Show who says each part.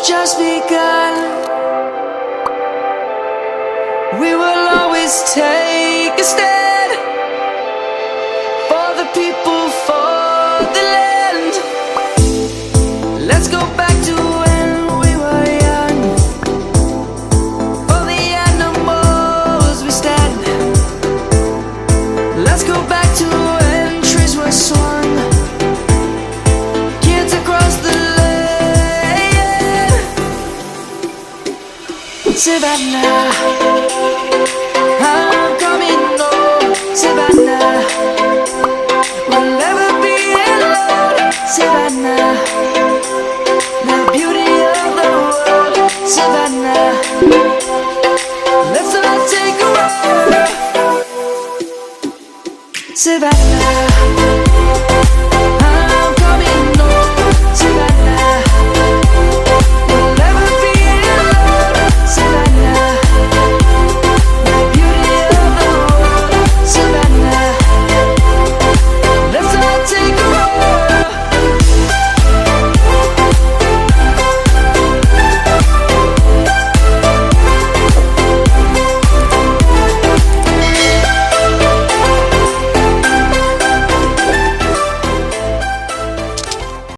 Speaker 1: just begun. We will always take a stand for the people, for the land. Let's go back to when we were young. For the animals we stand. Let's go back to when trees were swung. Kids across the Savannah, I'm coming home. Savannah, we'll never be alone. Savannah, the beauty of the world. Savannah, let's all take a ride. Savannah.